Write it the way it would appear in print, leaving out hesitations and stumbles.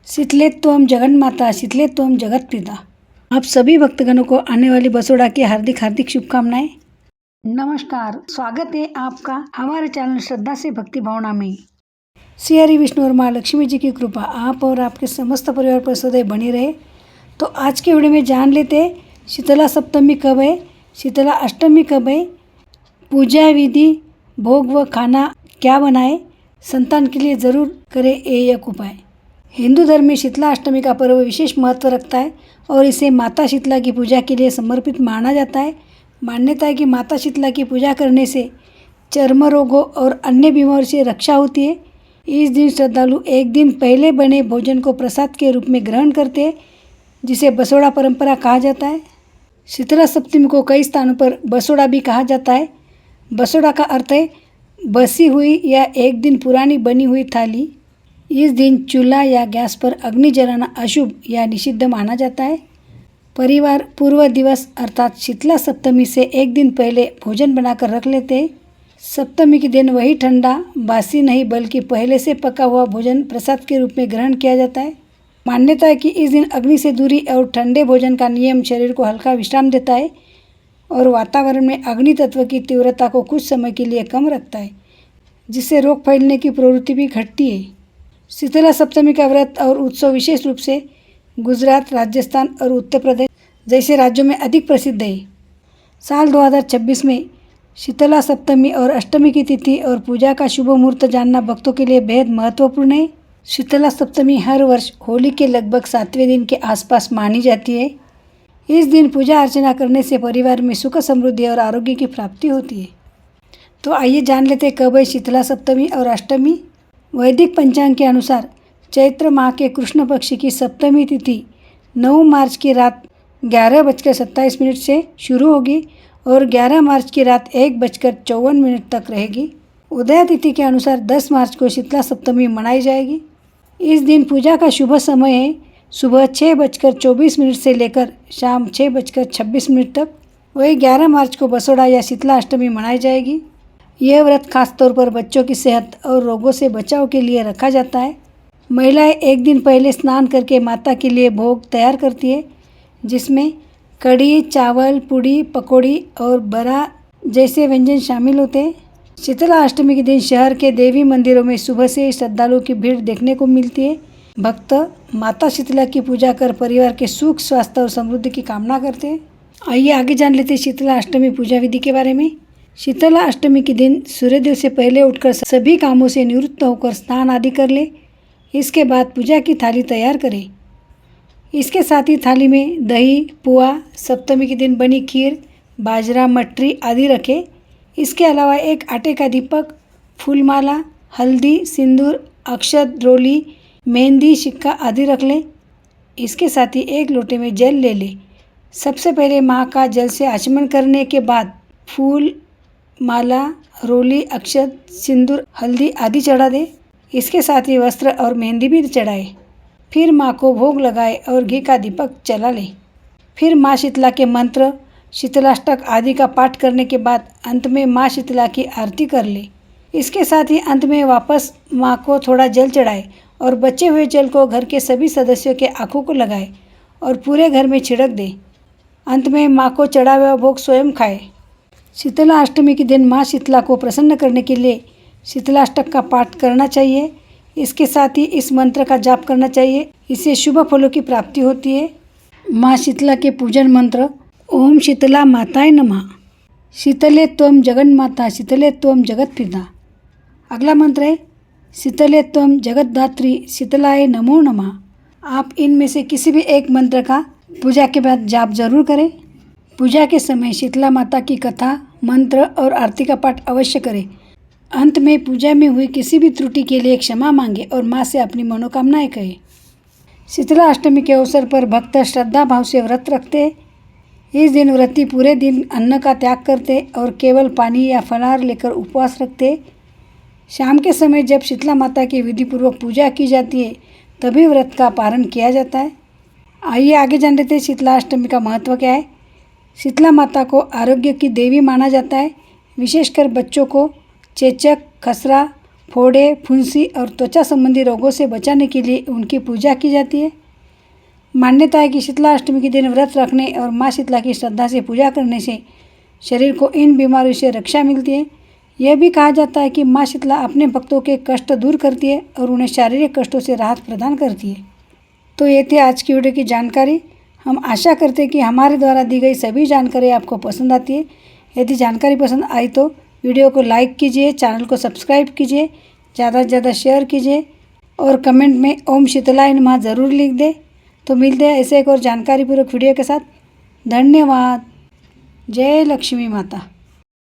शीतले त्वं जगन्माता, शीतले त्वं जगत पिता। आप सभी भक्तगणों को आने वाली बसोड़ा की हार्दिक हार्दिक शुभकामनाएं। नमस्कार, स्वागत है आपका हमारे चैनल श्रद्धा से भक्ति भावना में। श्री हरि विष्णु और माँ लक्ष्मी जी की कृपा आप और आपके समस्त परिवार पर सदैव बनी रहे। तो आज के वीडियो में जान लेते हैं शीतला सप्तमी कब है, शीतला अष्टमी कब है, पूजा विधि, भोग व खाना क्या बनाए, संतान के लिए ज़रूर करें ये एक उपाय। हिंदू धर्म में शीतला अष्टमी का पर्व विशेष महत्व रखता है और इसे माता शीतला की पूजा के लिए समर्पित माना जाता है। मान्यता है कि माता शीतला की पूजा करने से चर्म रोगों और अन्य बीमारियों से रक्षा होती है। इस दिन श्रद्धालु एक दिन पहले बने भोजन को प्रसाद के रूप में ग्रहण करते हैं, जिसे बसोड़ा परंपरा कहा जाता है। शीतला सप्तमी को कई स्थानों पर बसोड़ा भी कहा जाता है। बसोड़ा का अर्थ है बसी हुई या एक दिन पुरानी बनी हुई थाली। इस दिन चूल्हा या गैस पर अग्नि जलाना अशुभ या निषिद्ध माना जाता है। परिवार पूर्व दिवस अर्थात शीतला सप्तमी से एक दिन पहले भोजन बनाकर रख लेते हैं। सप्तमी के दिन वही ठंडा बासी नहीं बल्कि पहले से पका हुआ भोजन प्रसाद के रूप में ग्रहण किया जाता है। मान्यता है कि इस दिन अग्नि से दूरी और ठंडे भोजन का नियम शरीर को हल्का विश्राम देता है और वातावरण में अग्नि तत्व की तीव्रता को कुछ समय के लिए कम रखता है, जिससे रोग फैलने की प्रवृत्ति भी घटती है। शीतला सप्तमी का व्रत और उत्सव विशेष रूप से गुजरात, राजस्थान और उत्तर प्रदेश जैसे राज्यों में अधिक प्रसिद्ध है। साल 2026 में शीतला सप्तमी और अष्टमी की तिथि और पूजा का शुभ मुहूर्त जानना भक्तों के लिए बेहद महत्वपूर्ण है। शीतला सप्तमी हर वर्ष होली के लगभग 7वें दिन के आसपास मानी जाती है। इस दिन पूजा अर्चना करने से परिवार में सुख, समृद्धि और आरोग्य की प्राप्ति होती है। तो आइए जान लेते हैं कब है शीतला सप्तमी और अष्टमी। वैदिक पंचांग के अनुसार चैत्र माह के कृष्ण पक्ष की सप्तमी तिथि 9 मार्च की रात 11:27 से शुरू होगी और 11 मार्च की रात 1:54 तक रहेगी। उदय तिथि के अनुसार 10 मार्च को शीतला सप्तमी मनाई जाएगी। इस दिन पूजा का शुभ समय है सुबह 6:24 से लेकर शाम 6:26 तक। वही 11 मार्च को बसोड़ा या शीतला अष्टमी मनाई जाएगी। यह व्रत खास तौर पर बच्चों की सेहत और रोगों से बचाव के लिए रखा जाता है। महिलाएं एक दिन पहले स्नान करके माता के लिए भोग तैयार करती है, जिसमें कढ़ी, चावल, पूड़ी, पकौड़ी और बरा जैसे व्यंजन शामिल होते हैं। शीतला अष्टमी के दिन शहर के देवी मंदिरों में सुबह से श्रद्धालुओं की भीड़ देखने को मिलती है। भक्त माता शीतला की पूजा कर परिवार के सुख, स्वास्थ्य और समृद्धि की कामना करते हैं। आइए आगे जान लेते हैं शीतला अष्टमी पूजा विधि के बारे में। शीतला अष्टमी के दिन सूर्योदय से पहले उठकर सभी कामों से निवृत्त होकर स्नान आदि कर ले। इसके बाद पूजा की थाली तैयार करें। इसके साथ ही थाली में दही, पुआ, सप्तमी के दिन बनी खीर, बाजरा, मटरी आदि रखें। इसके अलावा एक आटे का दीपक, फूलमाला, हल्दी, सिंदूर, अक्षत, रोली, मेहंदी, सिक्का आदि रख लें। इसके साथ ही एक लोटे में जल ले लें। सबसे पहले माँ का जल से आचमन करने के बाद फूल, माला, रोली, अक्षत, सिंदूर, हल्दी आदि चढ़ा दे। इसके साथ ही वस्त्र और मेहंदी भी चढ़ाए। फिर माँ को भोग लगाए और घी का दीपक जला ले। फिर माँ शीतला के मंत्र, शीतलाष्टक आदि का पाठ करने के बाद अंत में माँ शीतला की आरती कर ले। इसके साथ ही अंत में वापस माँ को थोड़ा जल चढ़ाए और बचे हुए जल को घर के सभी सदस्यों के आँखों को लगाए और पूरे घर में छिड़क दे। अंत में माँ को चढ़ा हुआ भोग स्वयं खाए। शीतला अष्टमी के दिन माँ शीतला को प्रसन्न करने के लिए शीतलाष्टक का पाठ करना चाहिए। इसके साथ ही इस मंत्र का जाप करना चाहिए। इससे शुभ फलों की प्राप्ति होती है। माँ शीतला के पूजन मंत्र: ओम शीतला माताय नमः, शीतले त्वं जगन्माता, शीतले त्वं जगत पिता। अगला मंत्र है शीतले त्वं जगद्धात्री, शीतलाय नमो नमः। आप इनमें से किसी भी एक मंत्र का पूजा के बाद जाप जरूर करें। पूजा के समय शीतला माता की कथा, मंत्र और आरती का पाठ अवश्य करें। अंत में पूजा में हुई किसी भी त्रुटि के लिए क्षमा मांगे और माँ से अपनी मनोकामनाएं कहें। शीतला अष्टमी के अवसर पर भक्त श्रद्धा भाव से व्रत रखते हैं। इस दिन व्रती पूरे दिन अन्न का त्याग करते और केवल पानी या फलाहार लेकर उपवास रखते। शाम के समय जब शीतला माता की विधिपूर्वक पूजा की जाती है तभी व्रत का पारण किया जाता है। आइए आगे जान लेते हैं शीतला अष्टमी का महत्व क्या है। शीतला माता को आरोग्य की देवी माना जाता है। विशेषकर बच्चों को चेचक, खसरा फोड़े, फुंसी और त्वचा संबंधी रोगों से बचाने के लिए उनकी पूजा की जाती है। मान्यता है कि शीतला अष्टमी के दिन व्रत रखने और माँ शीतला की श्रद्धा से पूजा करने से शरीर को इन बीमारियों से रक्षा मिलती है। यह भी कहा जाता है कि माँ शीतला अपने भक्तों के कष्ट दूर करती है और उन्हें शारीरिक कष्टों से राहत प्रदान करती है। तो ये थी आज की वीडियो की जानकारी। हम आशा करते हैं कि हमारे द्वारा दी गई सभी जानकारी आपको पसंद आती है। यदि जानकारी पसंद आई तो वीडियो को लाइक कीजिए, चैनल को सब्सक्राइब कीजिए, ज़्यादा से ज़्यादा शेयर कीजिए और कमेंट में ओम शीतलाय नमः ज़रूर लिख दें। तो मिलते हैं ऐसे एक और जानकारीपूर्वक वीडियो के साथ। धन्यवाद। जय लक्ष्मी माता।